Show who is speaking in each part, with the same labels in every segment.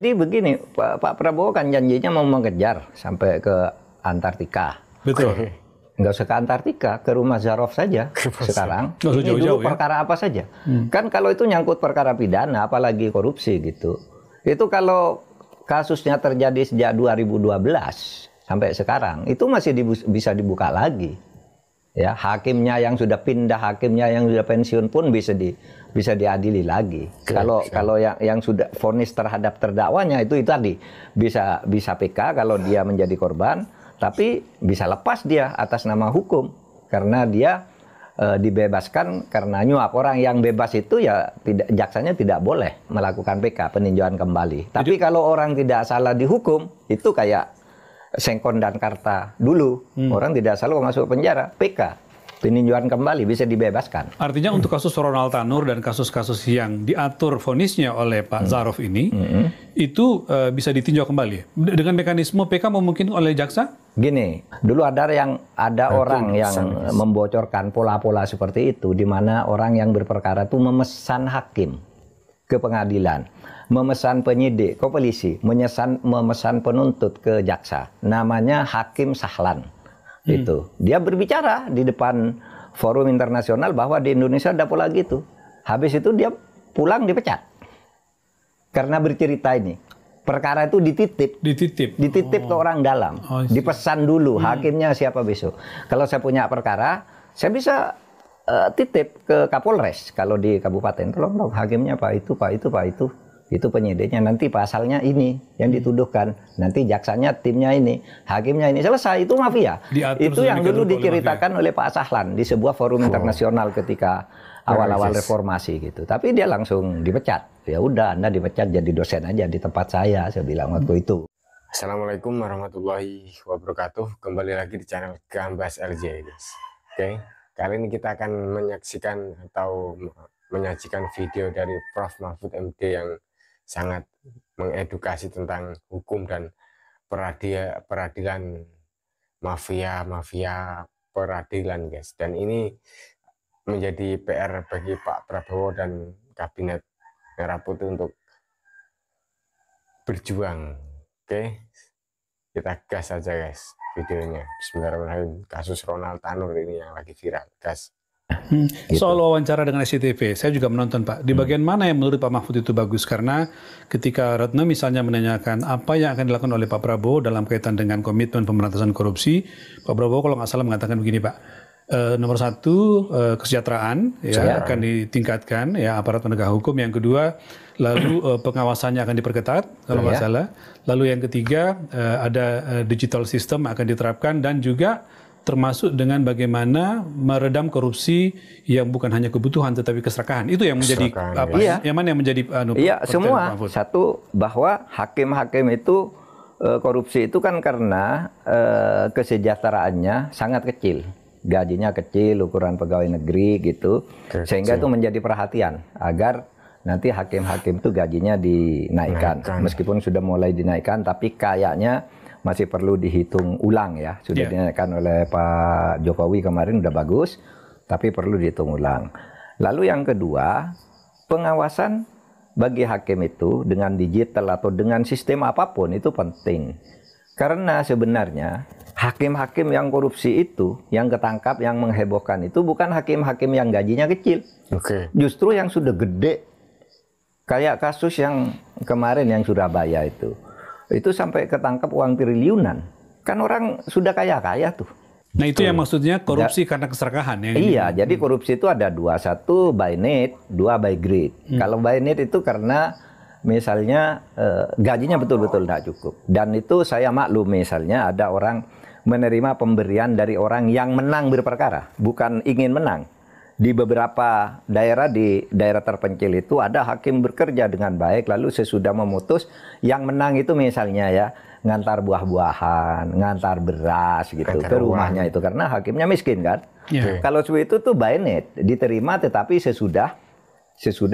Speaker 1: Jadi begini, Pak Prabowo kan janjinya mau mengejar sampai ke Antartika.
Speaker 2: Betul.
Speaker 1: Nggak usah ke Antartika, ke rumah Zarov saja sekarang. Ini dulu perkara apa saja. Kan kalau itu nyangkut perkara pidana, apalagi korupsi gitu. Itu kalau kasusnya terjadi sejak 2012 sampai sekarang, itu masih bisa dibuka lagi. Ya, hakimnya yang sudah pindah, hakimnya yang sudah pensiun pun bisa diadili lagi. Kalau yang sudah vonis terhadap terdakwanya itu tadi bisa PK kalau dia menjadi korban, tapi bisa lepas dia atas nama hukum karena dia dibebaskan karena nyuap. Orang yang bebas itu ya jaksanya tidak boleh melakukan PK, peninjauan kembali. Tapi kalau orang tidak salah dihukum, itu kayak Sengkon dan Karta dulu, orang tidak salah masuk penjara, PK, peninjauan kembali, bisa dibebaskan.
Speaker 2: Artinya untuk kasus Ronald Tanur dan kasus-kasus yang diatur vonisnya oleh Pak Zarov ini, itu bisa ditinjau kembali dengan mekanisme PK memungkinkan oleh jaksa?
Speaker 1: Gini, dulu ada orang yang membocorkan pola-pola seperti itu, di mana orang yang berperkara itu memesan hakim ke pengadilan, memesan penyidik ke polisi, memesan penuntut ke jaksa. Namanya Hakim Sahlan. Itu dia berbicara di depan forum internasional bahwa di Indonesia ada pola gitu. Habis itu dia pulang dipecat karena bercerita ini. Perkara itu dititip ke orang dalam, dipesan dulu hakimnya siapa besok. Kalau saya punya perkara, saya bisa titip ke Kapolres kalau di kabupaten, tolong dong hakimnya Pak itu penyidiknya, nanti pasalnya ini yang dituduhkan, nanti jaksanya timnya ini, hakimnya ini, selesai. Itu mafia. Itu yang dulu diceritakan oleh Pak Sahlan di sebuah forum internasional ketika awal-awal reformasi gitu. Tapi dia langsung dipecat. Ya udah, Anda dipecat jadi dosen aja di tempat saya bilang waktu itu.
Speaker 3: Assalamualaikum warahmatullahi wabarakatuh. Kembali lagi di channel Gambas LJ, guys. Oke, kali ini kita akan menyaksikan atau menyajikan video dari Prof. Mahfud MD yang sangat mengedukasi tentang hukum dan peradilan, mafia peradilan, guys. Dan ini menjadi PR bagi Pak Prabowo dan Kabinet Merah Putih untuk berjuang. Oke, kita gas aja guys videonya. Bismillahirrahmanirrahim. Kasus Ronald Tanur ini yang lagi viral, gas.
Speaker 2: Soal wawancara dengan SCTV, saya juga menonton Pak. Di bagian mana yang menurut Pak Mahfud itu bagus? Karena ketika Retno misalnya menanyakan apa yang akan dilakukan oleh Pak Prabowo dalam kaitan dengan komitmen pemberantasan korupsi, Pak Prabowo kalau nggak salah mengatakan begini Pak, nomor satu kesejahteraan ya akan ditingkatkan ya aparat penegak hukum. Yang kedua lalu pengawasannya akan diperketat kalau nggak salah. Lalu yang ketiga ada digital system akan diterapkan dan juga termasuk dengan bagaimana meredam korupsi yang bukan hanya kebutuhan tetapi keserakahan. Itu yang menjadi apa? Yang mana yang menjadi
Speaker 1: semua. Satu, bahwa hakim-hakim itu korupsi itu kan karena kesejahteraannya sangat kecil. Gajinya kecil, ukuran pegawai negeri gitu. Sehingga itu menjadi perhatian agar nanti hakim-hakim itu gajinya dinaikkan. Meskipun sudah mulai dinaikkan, tapi kayaknya masih perlu dihitung ulang ya. Sudah dinaikkan oleh Pak Jokowi kemarin, udah bagus, tapi perlu dihitung ulang. Lalu yang kedua, pengawasan bagi hakim itu dengan digital atau dengan sistem apapun itu penting. Karena sebenarnya hakim-hakim yang korupsi itu, yang ketangkap, yang menghebohkan itu bukan hakim-hakim yang gajinya kecil. Justru yang sudah gede. Kayak kasus yang kemarin yang Surabaya itu sampai ketangkap uang triliunan. Kan orang sudah kaya-kaya tuh.
Speaker 2: Nah itu yang maksudnya korupsi karena keserakahan ya?
Speaker 1: Iya, jadi korupsi itu ada dua. Satu by need, dua by greed. Kalau by need itu karena misalnya gajinya betul-betul tidak cukup. Dan itu saya maklum misalnya ada orang menerima pemberian dari orang yang menang berperkara. Bukan ingin menang. Di beberapa daerah, di daerah terpencil itu ada hakim bekerja dengan baik, lalu sesudah memutus yang menang itu misalnya ya ngantar buah-buahan, ngantar beras gitu ke rumahnya itu karena hakimnya miskin kan. Kalau itu tuh by need, diterima tetapi sesudah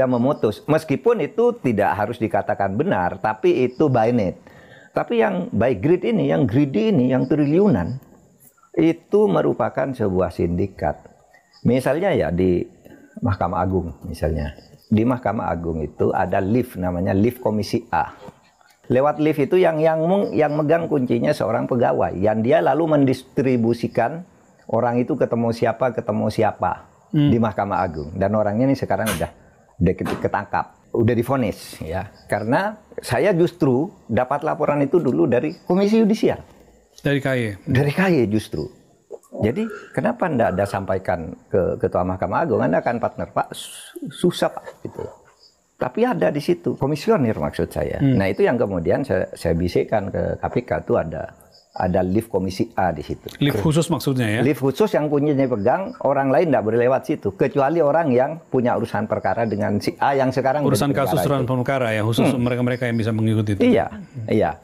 Speaker 1: memutus. Meskipun itu tidak harus dikatakan benar, tapi itu by need. Tapi yang by greed ini, yang greedy ini, yang triliunan itu merupakan sebuah sindikat. Misalnya ya di Mahkamah Agung misalnya. Di Mahkamah Agung itu ada lift namanya lift Komisi A. Lewat lift itu yang megang kuncinya seorang pegawai, yang dia lalu mendistribusikan orang itu ketemu siapa di Mahkamah Agung. Dan orangnya ini sekarang udah ketangkap, udah divonis ya. Karena saya justru dapat laporan itu dulu dari Komisi Yudisial.
Speaker 2: Dari KY?
Speaker 1: Dari KY justru. Jadi kenapa Anda sampaikan ke Ketua Mahkamah Agung, Anda kan partner Pak, susah Pak gitu. Tapi ada di situ, komisioner maksud saya. Nah itu yang kemudian saya bisikkan ke KPK, itu ada lift komisi A di situ.
Speaker 2: Lift khusus maksudnya ya?
Speaker 1: Lift khusus yang kuncinya pegang, orang lain tidak boleh lewat situ. Kecuali orang yang punya urusan perkara dengan si A yang sekarang
Speaker 2: urusan kasus urusan perkara ya, khusus mereka-mereka yang bisa mengikuti itu.
Speaker 1: Iya, iya.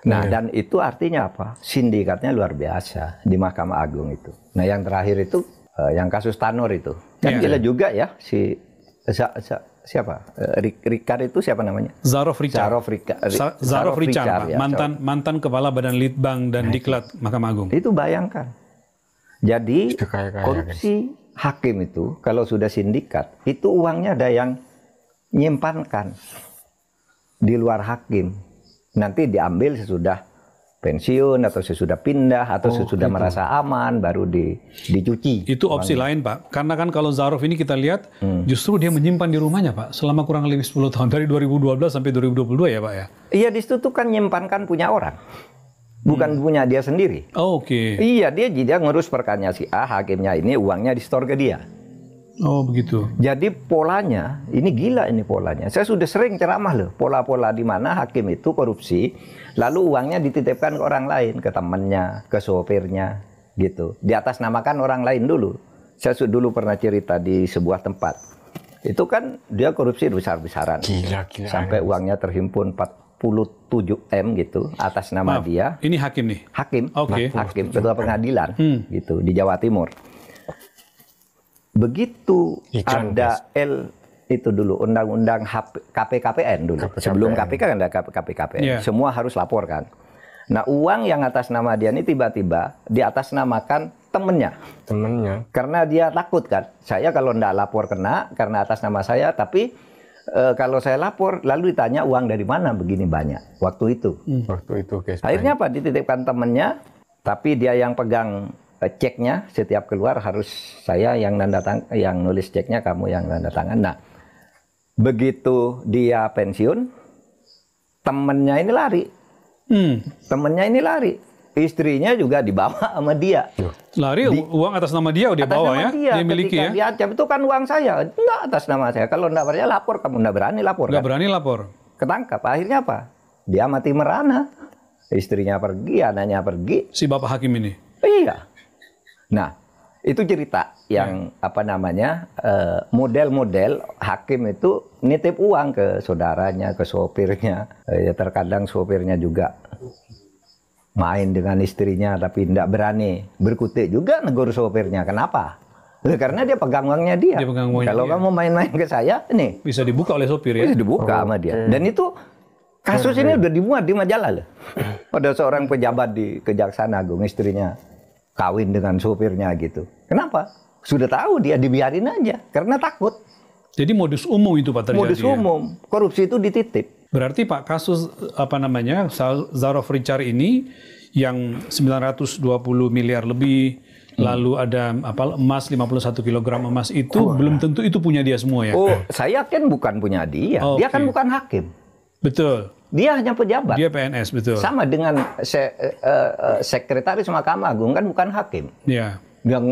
Speaker 1: Nah dan itu artinya apa? Sindikatnya luar biasa di Mahkamah Agung itu. Nah yang terakhir itu, yang kasus Tanur itu. Kan gila juga ya, si siapa? Ricard itu siapa namanya?
Speaker 2: Zarof Richard. Zarof Richard,
Speaker 1: ya,
Speaker 2: mantan kepala Badan Litbang dan Diklat Mahkamah Agung.
Speaker 1: Itu bayangkan. Jadi korupsi hakim itu kalau sudah sindikat, itu uangnya ada yang nyimpankan di luar hakim. Nanti diambil sesudah pensiun atau sesudah pindah atau sesudah merasa aman baru dicuci.
Speaker 2: Itu opsi lain Pak. Karena kan kalau Zarof ini kita lihat justru dia menyimpan di rumahnya Pak selama kurang lebih 10 tahun dari 2012 sampai 2022 ya Pak ya.
Speaker 1: Iya di situ tuh kan menyimpankan punya orang. Bukan punya dia sendiri.
Speaker 2: Oh, oke.
Speaker 1: Iya dia ngurus perkaranya si A, hakimnya ini uangnya di-store ke dia.
Speaker 2: Oh begitu.
Speaker 1: Jadi polanya, ini gila ini polanya. Saya sudah sering ceramah loh, pola-pola di mana hakim itu korupsi, lalu uangnya dititipkan ke orang lain, ke temannya, ke sopirnya, gitu. Di atas namakan orang lain dulu. Saya dulu pernah cerita di sebuah tempat. Itu kan dia korupsi besar-besaran.
Speaker 3: Gila.
Speaker 1: Sampai uangnya terhimpun 47 M gitu, atas nama dia.
Speaker 2: Ini hakim nih?
Speaker 1: Hakim, hakim, ketua pengadilan, gitu, di Jawa Timur. Begitu ada itu dulu undang-undang KPKPN dulu. Sebelum KPK kan ada KPKPN. Semua harus laporkan. Nah, uang yang atas nama dia ini tiba-tiba di atas namakan temennya. Karena dia takut kan. Saya kalau enggak lapor kena karena atas nama saya, tapi kalau saya lapor lalu ditanya uang dari mana begini banyak waktu itu.
Speaker 3: Guys.
Speaker 1: Akhirnya apa? Dititipkan temennya, tapi dia yang pegang ceknya setiap keluar harus saya yang yang nulis ceknya, kamu yang tanda tangan. Nah, begitu dia pensiun, temennya ini lari. Temennya ini lari. Istrinya juga dibawa sama dia.
Speaker 2: Lari uang atas nama dia udah bawa ya? Dia miliki ya?
Speaker 1: Dia ancam, itu kan uang saya. Enggak atas nama saya. Kalau enggak berani lapor, kamu enggak berani lapor.
Speaker 2: Enggak berani lapor.
Speaker 1: Ketangkap. Akhirnya apa? Dia mati merana. Istrinya pergi, anaknya pergi.
Speaker 2: Si bapak hakim ini?
Speaker 1: Iya. Nah, itu cerita yang apa namanya model-model hakim itu nitip uang ke saudaranya, ke sopirnya. Ya, terkadang sopirnya juga main dengan istrinya tapi tidak berani berkutik juga negur sopirnya. Kenapa? Karena dia pegang uangnya dia. Kalau kamu main-main ke saya, ini
Speaker 2: bisa dibuka oleh sopir ya?
Speaker 1: Bisa dibuka sama dia. Dan itu kasus ini udah dimuat di majalah loh. Ada seorang pejabat di Kejaksaan Agung, istrinya kawin dengan sopirnya gitu. Kenapa? Sudah tahu dia dibiarin aja karena takut.
Speaker 2: Jadi modus umum itu Pak terjadi.
Speaker 1: Modus umum, korupsi itu dititip.
Speaker 2: Berarti Pak kasus apa namanya Zarof Richard ini yang 920 miliar lebih, lalu ada apa emas 51 kg emas itu belum tentu itu punya dia semua ya?
Speaker 1: Oh, saya kan bukan punya dia. Dia kan bukan hakim.
Speaker 2: Betul.
Speaker 1: Dia hanya pejabat.
Speaker 2: Dia PNS, betul.
Speaker 1: Sama dengan sekretaris Mahkamah Agung kan bukan hakim.
Speaker 2: Iya.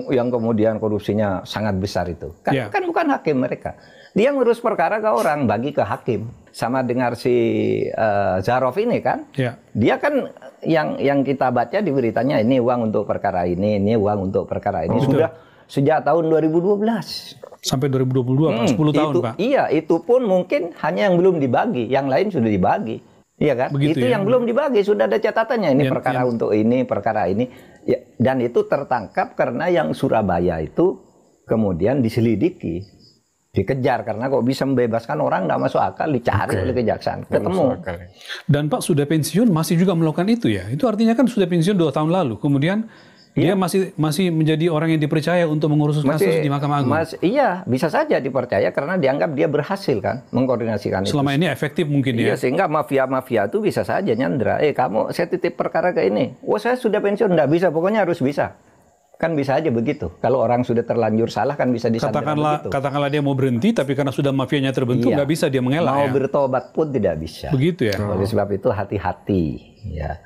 Speaker 1: Yang kemudian korupsinya sangat besar itu. Kan bukan hakim mereka. Dia ngurus perkara ke orang, bagi ke hakim. Sama dengan si Zarof ini kan.
Speaker 2: Ya.
Speaker 1: Dia kan yang kita baca di beritanya, ini uang untuk perkara ini uang untuk perkara ini. Sudah sejak tahun 2012.
Speaker 2: Sampai 2022, 10 tahun Pak.
Speaker 1: Iya, itu pun mungkin hanya yang belum dibagi. Yang lain sudah dibagi. Iya kan?
Speaker 2: Begitu
Speaker 1: itu
Speaker 2: ya?
Speaker 1: Yang belum dibagi, sudah ada catatannya. Ini perkara untuk ini, perkara ini. Ya, dan itu tertangkap karena yang Surabaya itu kemudian diselidiki. Dikejar karena kok bisa membebaskan orang nggak masuk akal, dicari oleh kejaksaan, ketemu.
Speaker 2: Dan Pak sudah pensiun masih juga melakukan itu ya? Itu artinya kan sudah pensiun 2 tahun lalu, kemudian Dia masih menjadi orang yang dipercaya untuk mengurus kasus di Mahkamah Agung.
Speaker 1: Iya, bisa saja dipercaya karena dianggap dia berhasil kan mengkoordinasikan itu.
Speaker 2: Selama ini efektif mungkin ya.
Speaker 1: Iya, sehingga mafia-mafia itu bisa saja nyandra. Kamu saya titip perkara ke ini. Oh, saya sudah pensiun, enggak bisa, pokoknya harus bisa. Kan bisa aja begitu. Kalau orang sudah terlanjur salah kan bisa disandera begitu.
Speaker 2: Katakanlah dia mau berhenti, tapi karena sudah mafianya terbentuk, nggak bisa dia mengelak.
Speaker 1: Mau bertobat pun tidak bisa.
Speaker 2: Begitu ya.
Speaker 1: Oleh sebab itu hati-hati ya.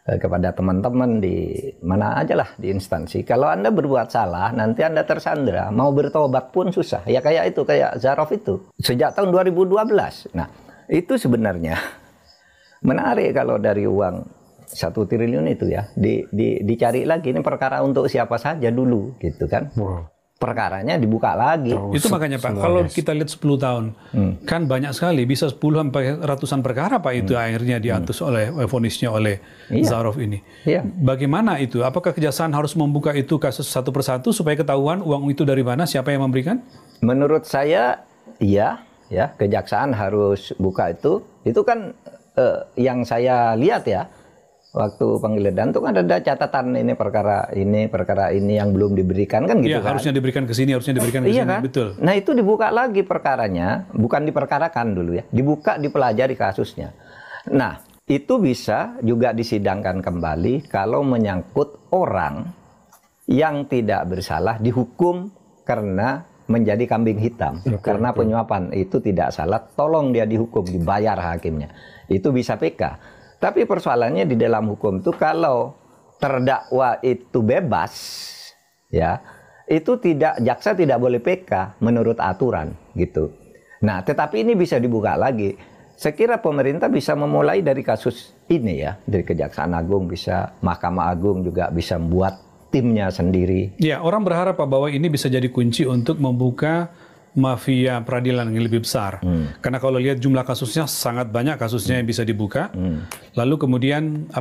Speaker 1: Kepada teman-teman di mana aja lah di instansi. Kalau Anda berbuat salah, nanti Anda tersandera. Mau bertobat pun susah. Ya kayak itu, kayak Zarov itu. Sejak tahun 2012. Nah, itu sebenarnya menarik kalau dari uang 1 triliun itu ya. Dicari lagi, ini perkara untuk siapa saja dulu, gitu kan. Wow. Perkaranya dibuka lagi.
Speaker 2: Itu makanya Pak, kalau kita lihat 10 tahun, kan banyak sekali, bisa 10 sampai ratusan perkara Pak itu akhirnya diatus oleh vonisnya oleh Zarov ini.
Speaker 1: Iya.
Speaker 2: Bagaimana itu? Apakah kejaksaan harus membuka itu kasus satu persatu supaya ketahuan uang itu dari mana, siapa yang memberikan?
Speaker 1: Menurut saya, iya, ya kejaksaan harus buka itu. Itu kan yang saya lihat ya. Waktu penggeledahan itu kan ada catatan ini perkara ini yang belum diberikan kan gitu kan.
Speaker 2: Harusnya diberikan ke sini, harusnya diberikan ke sini,
Speaker 1: kan?
Speaker 2: Betul.
Speaker 1: Nah, itu dibuka lagi perkaranya, bukan diperkarakan dulu ya. Dibuka, dipelajari kasusnya. Nah, itu bisa juga disidangkan kembali kalau menyangkut orang yang tidak bersalah dihukum karena menjadi kambing hitam. Karena penyuapan itu tidak salah, tolong dia dihukum, dibayar hakimnya. Itu bisa PK. Tapi persoalannya di dalam hukum itu kalau terdakwa itu bebas, ya itu jaksa tidak boleh PK menurut aturan gitu. Nah, tetapi ini bisa dibuka lagi. Saya kira pemerintah bisa memulai dari kasus ini ya, dari Kejaksaan Agung bisa, Mahkamah Agung juga bisa membuat timnya sendiri.
Speaker 2: Ya, orang berharap Pak bahwa ini bisa jadi kunci untuk membuka mafia peradilan yang lebih besar. Karena kalau lihat jumlah kasusnya sangat banyak kasusnya yang bisa dibuka. Lalu kemudian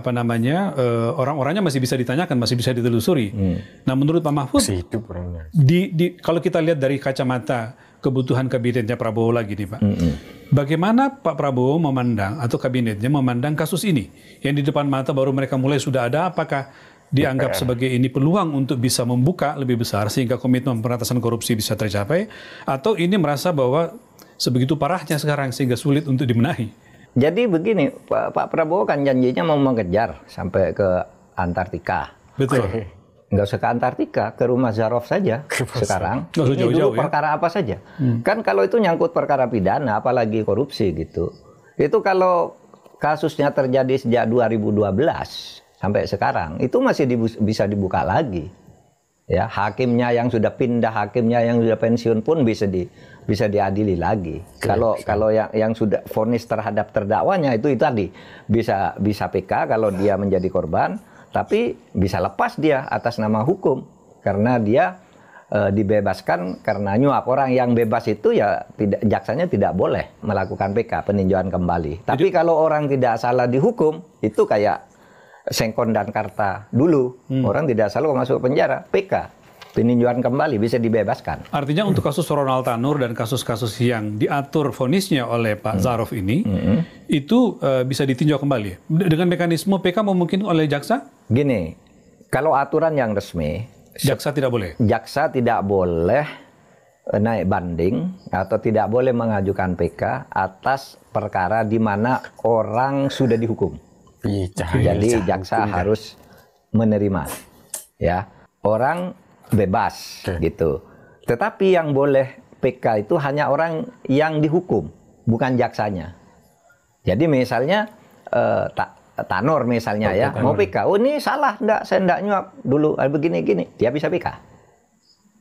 Speaker 2: orang-orangnya masih bisa ditanyakan, masih bisa ditelusuri. Nah, menurut Pak Mahfud, kalau kita lihat dari kacamata kebutuhan kabinetnya Prabowo lagi nih Pak. Bagaimana Pak Prabowo memandang atau kabinetnya memandang kasus ini? Yang di depan mata baru mereka mulai sudah ada, apakah dianggap sebagai ini peluang untuk bisa membuka lebih besar sehingga komitmen pemberantasan korupsi bisa tercapai, atau ini merasa bahwa sebegitu parahnya sekarang sehingga sulit untuk dibenahi?
Speaker 1: Jadi begini, Pak Prabowo kan janjinya mau mengejar sampai ke Antartika.
Speaker 2: Betul.
Speaker 1: Nggak usah ke Antartika, ke rumah Zarov saja sekarang. Ini dulu perkara apa saja. Kan kalau itu nyangkut perkara pidana, apalagi korupsi gitu. Itu kalau kasusnya terjadi sejak 2012 sampai sekarang itu masih bisa dibuka lagi ya, hakimnya yang sudah pindah, hakimnya yang sudah pensiun pun bisa diadili lagi. Kalau yang sudah vonis terhadap terdakwanya itu tadi bisa PK kalau dia menjadi korban, tapi bisa lepas dia atas nama hukum karena dia dibebaskan karena nyuap. Orang yang bebas itu ya jaksanya tidak boleh melakukan PK, peninjauan kembali. Tapi kalau orang tidak salah dihukum itu kayak Sengkon dan Karta dulu, orang tidak salah masuk penjara, PK, peninjauan kembali, bisa dibebaskan.
Speaker 2: Artinya untuk kasus Ronald Tanur dan kasus-kasus yang diatur vonisnya oleh Pak Zarov ini, itu bisa ditinjau kembali dengan mekanisme PK memungkinkan oleh jaksa?
Speaker 1: Gini, kalau aturan yang resmi,
Speaker 2: jaksa tidak boleh.
Speaker 1: Jaksa tidak boleh naik banding atau tidak boleh mengajukan PK atas perkara di mana orang sudah dihukum. Jadi jaksa harus menerima, ya, orang bebas gitu. Tetapi yang boleh PK itu hanya orang yang dihukum, bukan jaksanya. Jadi misalnya Tanur misalnya ya, mau PK, oh ini salah, saya enggak nyuap dulu, begini-gini, dia bisa PK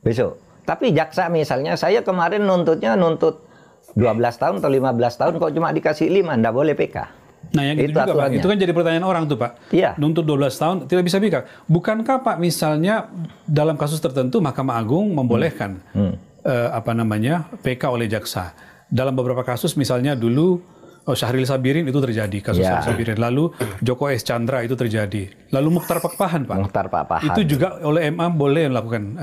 Speaker 1: besok. Tapi jaksa misalnya, saya kemarin nuntut 12 tahun atau 15 tahun, kok cuma dikasih 5, enggak boleh PK.
Speaker 2: Nah, yang itu juga Pak, itu kan jadi pertanyaan orang tuh Pak.
Speaker 1: Iya.
Speaker 2: Nuntut 12 tahun tidak bisa PK. Bukankah Pak misalnya dalam kasus tertentu Mahkamah Agung membolehkan PK oleh jaksa? Dalam beberapa kasus misalnya dulu Syahril Sabirin itu terjadi, kasus Syahril Sabirin. Lalu Joko S. Chandra itu terjadi. Lalu Mukhtar Pakpahan Pak.
Speaker 1: Mukhtar Pakpahan.
Speaker 2: Itu juga oleh MA boleh melakukan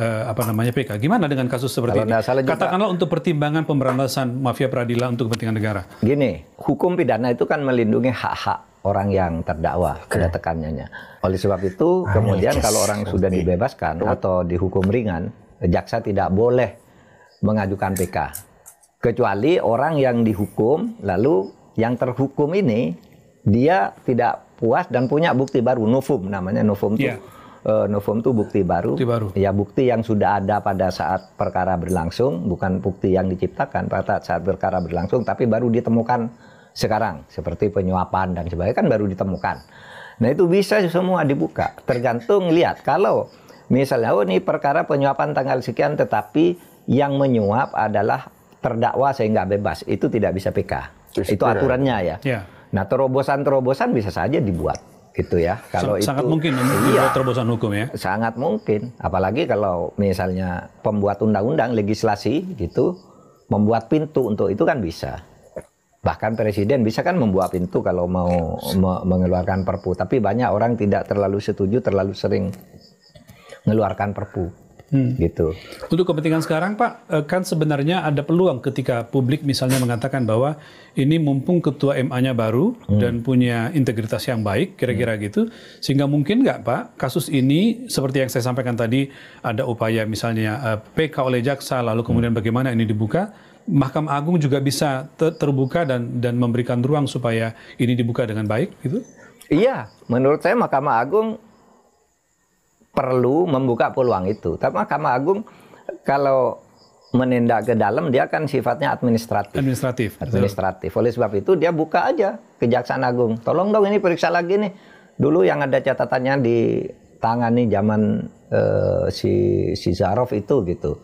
Speaker 2: PK. Gimana dengan kasus seperti ini? Katakanlah untuk pertimbangan pemberantasan mafia peradilan untuk kepentingan negara.
Speaker 1: Gini, hukum pidana itu kan melindungi hak-hak orang yang terdakwa, ada tekanannya. Oleh sebab itu, kemudian kalau orang sudah dibebaskan atau dihukum ringan, jaksa tidak boleh mengajukan PK. Kecuali orang yang dihukum, lalu yang terhukum ini, dia tidak puas dan punya bukti baru, novum namanya, novum itu. Novum itu bukti baru. Ya, bukti yang sudah ada pada saat perkara berlangsung, bukan bukti yang diciptakan pada saat perkara berlangsung, tapi baru ditemukan sekarang, seperti penyuapan dan sebagainya kan baru ditemukan. Nah itu bisa semua dibuka, tergantung lihat. Kalau misalnya, oh ini perkara penyuapan tanggal sekian, tetapi yang menyuap adalah terdakwa sehingga bebas, itu tidak bisa PK. Itu aturannya ya. Nah terobosan-terobosan bisa saja dibuat. Gitu ya. Kalau
Speaker 2: sangat
Speaker 1: itu,
Speaker 2: mungkin membuat terobosan hukum ya.
Speaker 1: Sangat mungkin. Apalagi kalau misalnya pembuat undang-undang, legislasi gitu, membuat pintu untuk itu kan bisa. Bahkan presiden bisa kan membuat pintu kalau mau mengeluarkan perpu. Tapi banyak orang tidak terlalu setuju, terlalu sering mengeluarkan perpu. Gitu.
Speaker 2: Untuk kepentingan sekarang Pak, kan sebenarnya ada peluang ketika publik misalnya mengatakan bahwa ini mumpung ketua MA-nya baru dan punya integritas yang baik, kira-kira gitu, sehingga mungkin nggak Pak, kasus ini seperti yang saya sampaikan tadi, ada upaya misalnya PK oleh jaksa, lalu kemudian bagaimana ini dibuka, Mahkamah Agung juga bisa terbuka dan memberikan ruang supaya ini dibuka dengan baik, gitu?
Speaker 1: Iya, menurut saya Mahkamah Agung perlu membuka peluang itu. Tapi Mahkamah Agung kalau menindak ke dalam, dia kan sifatnya administratif. Oleh sebab itu dia buka aja Kejaksaan Agung. Tolong dong ini periksa lagi nih. Dulu yang ada catatannya di tangani zaman si Zarov itu gitu.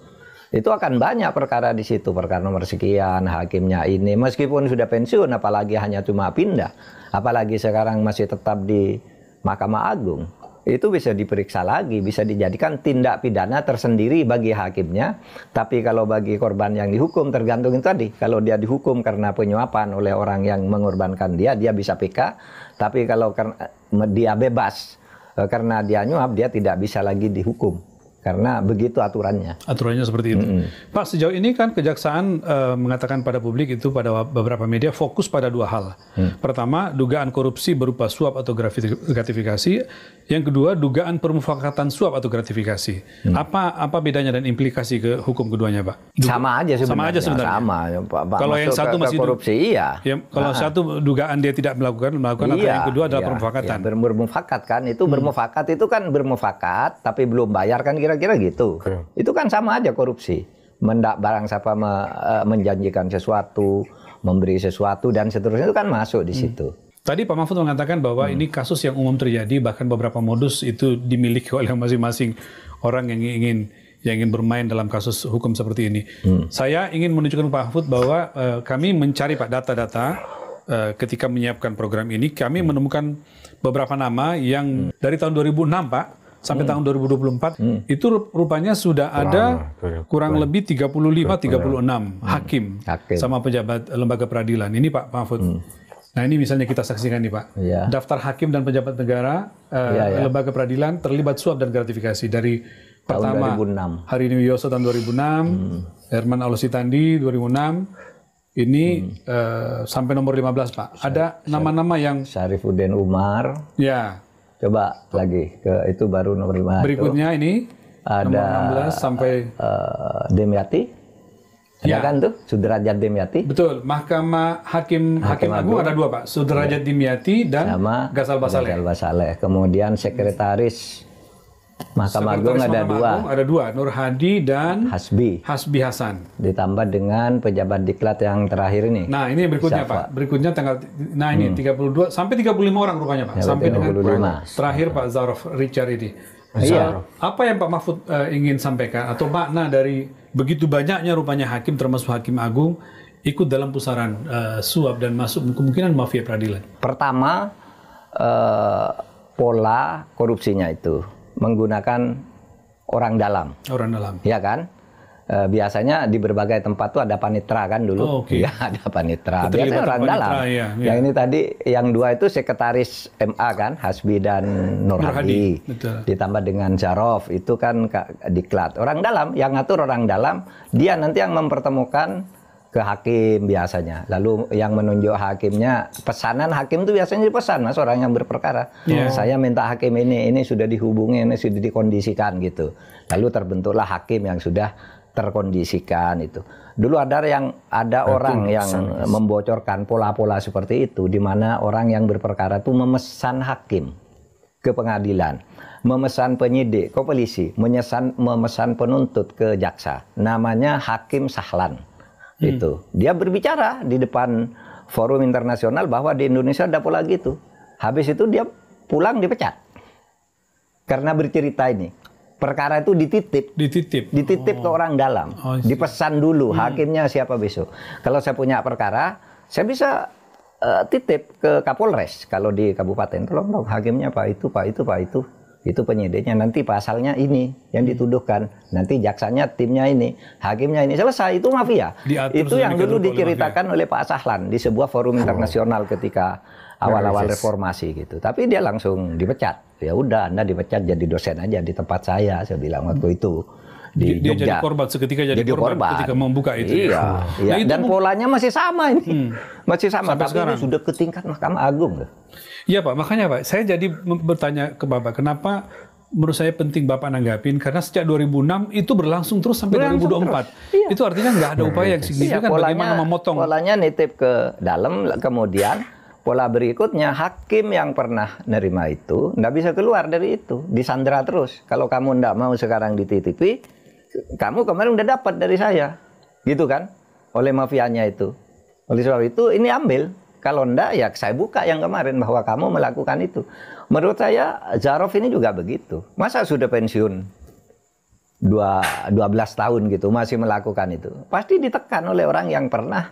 Speaker 1: Itu akan banyak perkara di situ, perkara nomor sekian, hakimnya ini. Meskipun sudah pensiun, apalagi hanya cuma pindah. Apalagi sekarang masih tetap di Mahkamah Agung. Itu bisa diperiksa lagi, bisa dijadikan tindak pidana tersendiri bagi hakimnya. Tapi kalau bagi korban yang dihukum, tergantung itu tadi. Kalau dia dihukum karena penyuapan oleh orang yang mengorbankan dia bisa PK. Tapi kalau dia bebas karena dia nyuap, dia tidak bisa lagi dihukum. Karena begitu aturannya.
Speaker 2: Aturannya seperti itu. Pak, sejauh ini kan Kejaksaan mengatakan pada publik itu pada beberapa media fokus pada dua hal. Pertama, dugaan korupsi berupa suap atau gratifikasi. Yang kedua, dugaan permufakatan suap atau gratifikasi. Apa bedanya dan implikasi ke hukum keduanya, Pak?
Speaker 1: Sama aja sebenarnya. Sama.
Speaker 2: Kalau yang satu masih
Speaker 1: korupsi, iya.
Speaker 2: Ya, kalau satu dugaan dia tidak melakukan atau yang kedua adalah permufakat.
Speaker 1: Bermufakat kan, itu bermufakat itu kan bermufakat, tapi belum bayar kan kira-kira gitu. Itu kan sama aja korupsi. Barang siapa menjanjikan sesuatu, memberi sesuatu dan seterusnya itu kan masuk di situ.
Speaker 2: Tadi Pak Mahfud mengatakan bahwa ini kasus yang umum terjadi, bahkan beberapa modus itu dimiliki oleh masing-masing orang yang ingin bermain dalam kasus hukum seperti ini. Saya ingin menunjukkan Pak Mahfud bahwa kami mencari Pak data-data ketika menyiapkan program ini, kami menemukan beberapa nama yang dari tahun 2006 Pak, sampai tahun 2024 itu rupanya sudah ada kurang lebih 35-36 hakim sama pejabat lembaga peradilan. Ini Pak Mahfud. Nah ini misalnya kita saksikan nih Pak, daftar hakim dan pejabat negara lembaga peradilan terlibat suap dan gratifikasi dari
Speaker 1: tahun
Speaker 2: pertama
Speaker 1: 2006.
Speaker 2: Hari Wiyoso tahun 2006, Herman Alositandi 2006, ini sampai nomor 15 Pak. Ada nama-nama yang
Speaker 1: Syarifuddin Umar.
Speaker 2: Ya.
Speaker 1: Coba lagi ke itu baru nomor 5.
Speaker 2: Berikutnya ini
Speaker 1: ada
Speaker 2: nomor 16 sampai
Speaker 1: Demyati. Ya kan tuh Sudrajat Dimyati.
Speaker 2: Betul, Mahkamah Hakim Agung ada dua Pak, Sudrajat Dimyati dan Ghazal
Speaker 1: Basaleh. Kemudian Sekretaris Mahkamah Agung ada dua.
Speaker 2: Ada dua, Nur Hadi dan
Speaker 1: Hasbi
Speaker 2: Hasan.
Speaker 1: Ditambah dengan pejabat diklat yang terakhir ini.
Speaker 2: Nah ini berikutnya Pak, berikutnya tanggal, nah ini 32 sampai 35 orang rupanya Pak, sampai 35. Dengan terakhir Pak Zarov Richard ini.
Speaker 1: Iya.
Speaker 2: Apa yang Pak Mahfud ingin sampaikan atau makna dari begitu banyaknya rupanya hakim termasuk Hakim Agung ikut dalam pusaran suap dan masuk kemungkinan mafia peradilan?
Speaker 1: Pertama, pola korupsinya itu menggunakan orang dalam.
Speaker 2: Orang dalam.
Speaker 1: Ya kan? Biasanya di berbagai tempat tuh ada panitra kan dulu. Ya ada panitra. Biasanya orang dalam. Yang ini tadi, yang dua itu sekretaris MA kan, Hasbi dan Nur Hadi. Ditambah dengan Zarov, itu kan diklat. Orang dalam, yang ngatur orang dalam, dia nanti yang mempertemukan ke hakim biasanya. Lalu yang menunjuk hakimnya, pesanan hakim itu biasanya dipesan Mas orang yang berperkara. Saya minta hakim ini sudah dihubungi, ini sudah dikondisikan gitu. Lalu terbentuklah hakim yang sudah terkondisikan itu. Dulu ada orang yang membocorkan pola-pola seperti itu, di mana orang yang berperkara itu memesan hakim ke pengadilan, memesan penyidik ke polisi, memesan penuntut ke jaksa. Namanya Hakim Sahlan. Itu dia berbicara di depan forum internasional bahwa di Indonesia ada pola gitu. Habis itu dia pulang dipecat karena bercerita ini. Perkara itu dititip ke orang dalam, dipesan dulu hakimnya siapa besok. Kalau saya punya perkara, saya bisa titip ke Kapolres. Kalau di kabupaten, tolong dong hakimnya Pak itu penyidiknya, nanti pasalnya ini yang dituduhkan, nanti jaksanya timnya ini, hakimnya ini, selesai. Itu mafia. Itu yang dulu diceritakan oleh Pak Sahlan di sebuah forum internasional ketika awal-awal reformasi gitu. Tapi dia langsung dipecat. Ya udah, Anda dipecat jadi dosen aja di tempat saya bilang waktu itu di
Speaker 2: dia
Speaker 1: Jogja.
Speaker 2: jadi korban seketika, jadi korban ketika membuka itu.
Speaker 1: Iya. Nah, itu dan polanya masih sama ini. Masih sama, tapi sekarang ini sudah ke tingkat Mahkamah Agung.
Speaker 2: Iya Pak, makanya Pak, saya jadi bertanya ke Bapak, kenapa menurut saya penting Bapak nanggapin, karena sejak 2006 itu berlangsung terus sampai 2024. Iya. Itu artinya nggak ada upaya yang signifikan bagaimana memotong.
Speaker 1: Polanya nitip ke dalam, kemudian pola berikutnya hakim yang pernah nerima itu nggak bisa keluar dari itu, disandera terus. Kalau kamu nggak mau sekarang dititipi, kamu kemarin udah dapat dari saya, gitu kan, oleh mafianya itu. Oleh sebab itu ini ambil. Kalau enggak, ya saya buka yang kemarin bahwa kamu melakukan itu. Menurut saya, Zarov ini juga begitu. Masa sudah pensiun 12 tahun gitu, masih melakukan itu. Pasti ditekan oleh orang yang pernah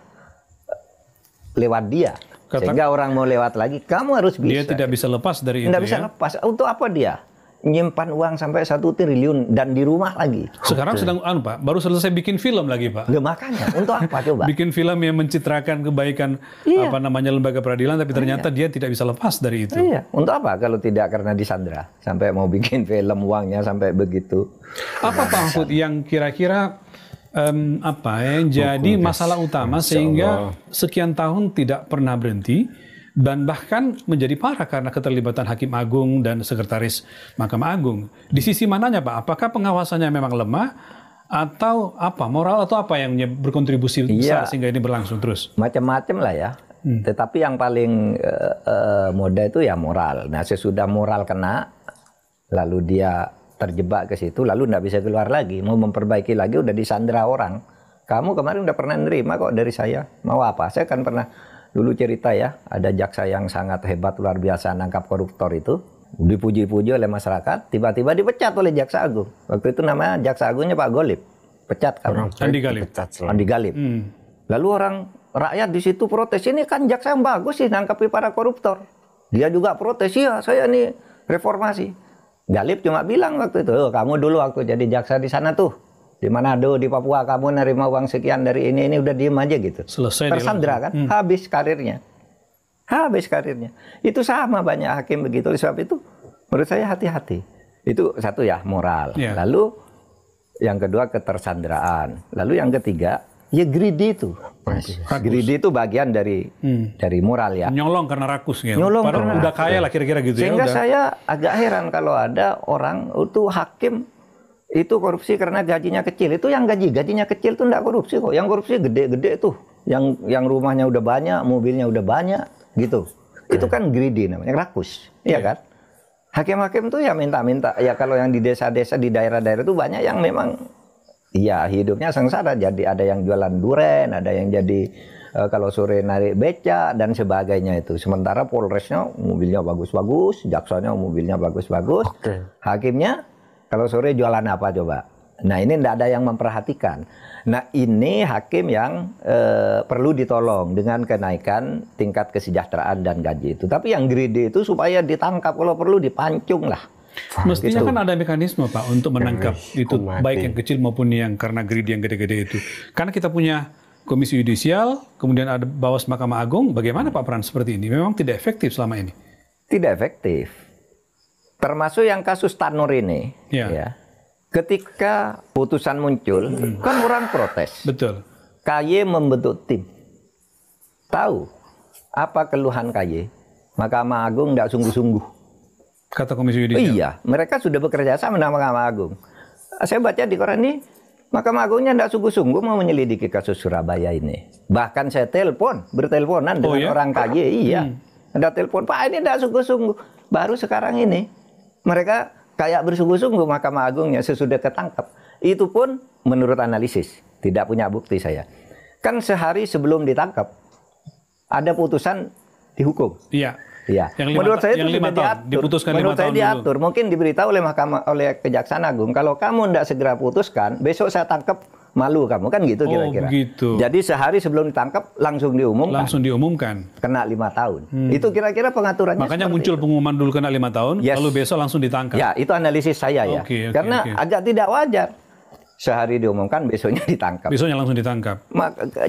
Speaker 1: lewat dia. Sehingga orang mau lewat lagi, kamu harus bisa.
Speaker 2: Dia tidak bisa lepas dari itu.
Speaker 1: Tidak bisa lepas. Untuk apa dia? Nyimpan uang sampai 1 triliun dan di rumah lagi.
Speaker 2: Sekarang sedang Pak, baru selesai bikin film lagi Pak.
Speaker 1: Loh, makanya untuk apa coba?
Speaker 2: Bikin film yang mencitrakan kebaikan lembaga peradilan, tapi ternyata dia tidak bisa lepas dari itu.
Speaker 1: Iya, untuk apa kalau tidak karena disandra sampai mau bikin film uangnya sampai begitu.
Speaker 2: Apa Pak Mahfud yang kira-kira yang jadi masalah utama sehingga sekian tahun tidak pernah berhenti? Dan bahkan menjadi parah karena keterlibatan Hakim Agung dan Sekretaris Mahkamah Agung. Di sisi mananya Pak? Apakah pengawasannya memang lemah atau apa? Moral atau apa yang berkontribusi besar sehingga ini berlangsung terus?
Speaker 1: Macam-macam lah ya. Tetapi yang paling mudah itu ya moral. Nah sesudah moral kena, lalu dia terjebak ke situ, lalu nggak bisa keluar lagi. Mau memperbaiki lagi udah disandra orang. Kamu kemarin udah pernah nerima kok dari saya. Mau apa? Saya kan pernah dulu cerita ya, ada jaksa yang sangat hebat luar biasa nangkap koruptor itu, dipuji-puji oleh masyarakat, tiba-tiba dipecat oleh Jaksa Agung. Waktu itu namanya Jaksa Agungnya Pak Golib, pecat kan? Andi Galib. Lalu rakyat di situ protes, ini kan jaksa yang bagus sih nangkapi para koruptor. Dia juga protes, ya saya ini reformasi. Galib cuma bilang waktu itu, kamu dulu waktu jadi jaksa di sana tuh, di Manado, di Papua, kamu nerima uang sekian dari ini udah diem aja gitu.
Speaker 2: Selesai.
Speaker 1: Tersandra kan, habis karirnya. Itu sama banyak hakim begitu. Oleh sebab itu, menurut saya hati-hati. Itu satu ya, moral. Lalu yang kedua ketersandraan. Lalu yang ketiga, ya greedy itu. Greedy itu bagian dari moral ya.
Speaker 2: Nyolong karena rakus gitu.
Speaker 1: Nyolong karena
Speaker 2: udah kaya lah kira-kira gitu.
Speaker 1: Sehingga saya agak heran kalau ada orang itu hakim itu korupsi karena gajinya kecil. Itu yang gajinya kecil itu enggak korupsi kok. Yang korupsi gede-gede tuh. Yang rumahnya udah banyak, mobilnya udah banyak gitu. Itu kan greedy namanya, rakus. Iya kan? Hakim-hakim tuh ya minta-minta. Ya kalau yang di desa-desa, di daerah-daerah itu banyak yang memang ya hidupnya sengsara. Jadi ada yang jualan duren, ada yang jadi kalau sore narik beca dan sebagainya itu. Sementara Polresnya mobilnya bagus-bagus, jaksanya mobilnya bagus-bagus. Hakimnya kalau sore jualan apa coba? Nah ini tidak ada yang memperhatikan. Nah ini hakim yang perlu ditolong dengan kenaikan tingkat kesejahteraan dan gaji itu. Tapi yang greedy itu supaya ditangkap, kalau perlu dipancung lah.
Speaker 2: Mestinya kan ada mekanisme Pak untuk menangkap itu, baik yang kecil maupun yang karena greedy yang gede-gede itu. Karena kita punya Komisi Yudisial, kemudian ada Bawas Mahkamah Agung. Bagaimana Pak peran seperti ini? Memang tidak efektif selama ini. Tidak efektif. Termasuk yang kasus Tanur ini, ya. Ketika putusan muncul, kan orang protes. Betul.
Speaker 1: KY membentuk tim. Tahu apa keluhan KY? Mahkamah Agung tidak sungguh-sungguh.
Speaker 2: Kata Komisi Yudisial.
Speaker 1: Iya, mereka sudah bekerja sama dengan Mahkamah Agung. Saya baca di koran ini, Mahkamah Agungnya tidak sungguh-sungguh mau menyelidiki kasus Surabaya ini. Bahkan saya berteleponan dengan orang KY. Iya, ada telepon, Pak ini tidak sungguh-sungguh. Baru sekarang ini mereka kayak bersungguh-sungguh Mahkamah Agungnya sesudah ketangkap. Itu pun menurut analisis, tidak punya bukti saya. Kan sehari sebelum ditangkap ada putusan dihukum.
Speaker 2: Iya.
Speaker 1: Iya.
Speaker 2: Menurut saya itu sudah diatur. Diputuskan
Speaker 1: menurut saya diatur.
Speaker 2: Dulu.
Speaker 1: Mungkin diberitahu oleh Kejaksaan Agung. Kalau kamu tidak segera putuskan, besok saya tangkap, malu kamu, kan gitu kira-kira.
Speaker 2: Begitu.
Speaker 1: Jadi sehari sebelum ditangkap langsung diumumkan.
Speaker 2: Langsung diumumkan.
Speaker 1: Kena 5 tahun. Itu kira-kira pengaturannya.
Speaker 2: Makanya muncul pengumuman dulu kena 5 tahun, lalu besok langsung ditangkap.
Speaker 1: Ya, itu analisis saya ya. Karena agak tidak wajar. Sehari diumumkan, besoknya ditangkap.
Speaker 2: Besoknya langsung ditangkap.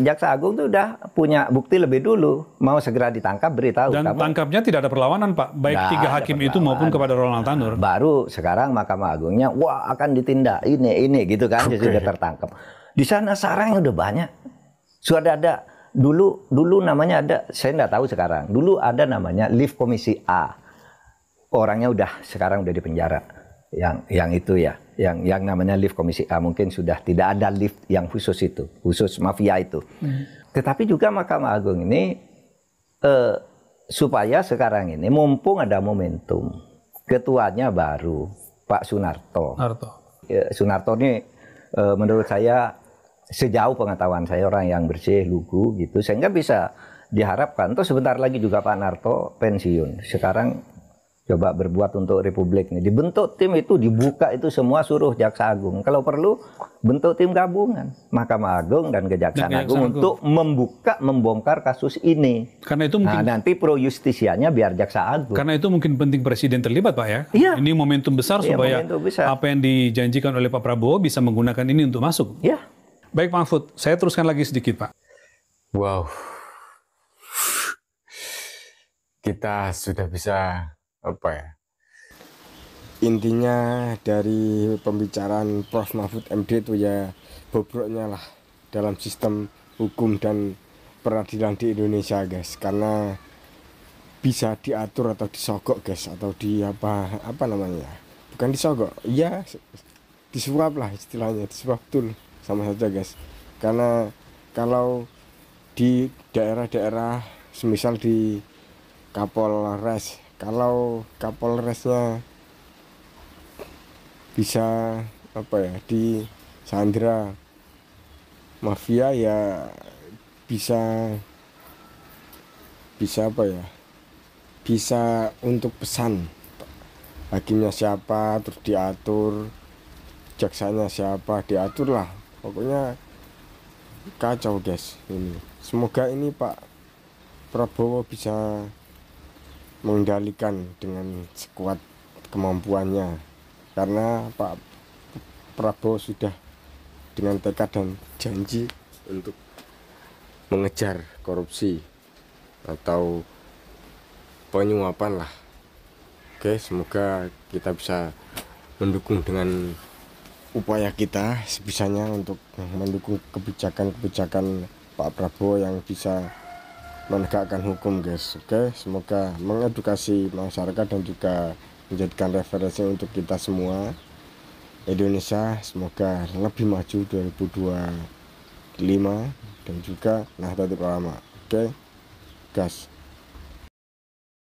Speaker 1: Jaksa Agung itu udah punya bukti lebih dulu. Mau segera ditangkap, beritahu.
Speaker 2: Dan tangkapnya tidak ada perlawanan, Pak. Baik 3 hakim itu maupun kepada Ronald Tanur.
Speaker 1: Baru sekarang Mahkamah Agungnya, wah akan ditindak ini gitu kan, sudah tertangkap. Di sana sarang udah banyak. Sudah ada, dulu namanya ada, saya nggak tahu sekarang. Dulu ada namanya Lift Komisi A. Orangnya sekarang udah di penjara. Yang itu ya, yang namanya lift Komisi A, mungkin sudah tidak ada lift yang khusus itu, khusus mafia itu. Tetapi juga Mahkamah Agung ini supaya sekarang ini mumpung ada momentum, ketuanya baru Pak Sunarto. Sunarto ini menurut saya, sejauh pengetahuan saya, orang yang bersih, lugu gitu, sehingga bisa diharapkan. Terus sebentar lagi juga Pak Narto pensiun. Sekarang coba berbuat untuk Republik ini. Dibentuk tim itu, dibuka itu semua, suruh Jaksa Agung. Kalau perlu bentuk tim gabungan Mahkamah Agung dan Kejaksaan Agung untuk membongkar kasus ini.
Speaker 2: Karena itu mungkin
Speaker 1: nanti pro justisianya biar Jaksa Agung.
Speaker 2: Karena itu mungkin penting Presiden terlibat, Pak ya.
Speaker 1: Iya.
Speaker 2: Ini momentum besar supaya
Speaker 1: momentum besar.
Speaker 2: Apa yang dijanjikan oleh Pak Prabowo bisa menggunakan ini untuk masuk.
Speaker 1: Iya.
Speaker 2: Baik Pak Mahfud, saya teruskan lagi sedikit, Pak.
Speaker 3: Wow. Kita sudah bisa intinya dari pembicaraan Prof. Mahfud MD itu ya, bobroknya lah dalam sistem hukum dan peradilan di Indonesia, guys. Karena bisa diatur atau disogok, guys, atau apa namanya, bukan disogok, iya disuap lah istilahnya, disuap betul sama saja, guys. Karena kalau di daerah-daerah, semisal di Kapolres, kalau Kapolresnya bisa di sandra mafia, ya bisa bisa untuk pesan hakimnya siapa terus diatur, jaksanya siapa diatur lah, pokoknya kacau, guys. Ini semoga ini Pak Prabowo bisa mengendalikan dengan sekuat kemampuannya, karena Pak Prabowo sudah dengan tekad dan janji untuk mengejar korupsi atau penyuapan lah. Oke, semoga kita bisa mendukung dengan upaya kita sebisanya untuk mendukung kebijakan-kebijakan Pak Prabowo yang bisa menegakkan hukum, guys. Oke, semoga mengedukasi masyarakat dan juga menjadikan referensi untuk kita semua. Indonesia semoga lebih maju 2025 dan juga Nahdlatul Ulama. Oke, gas.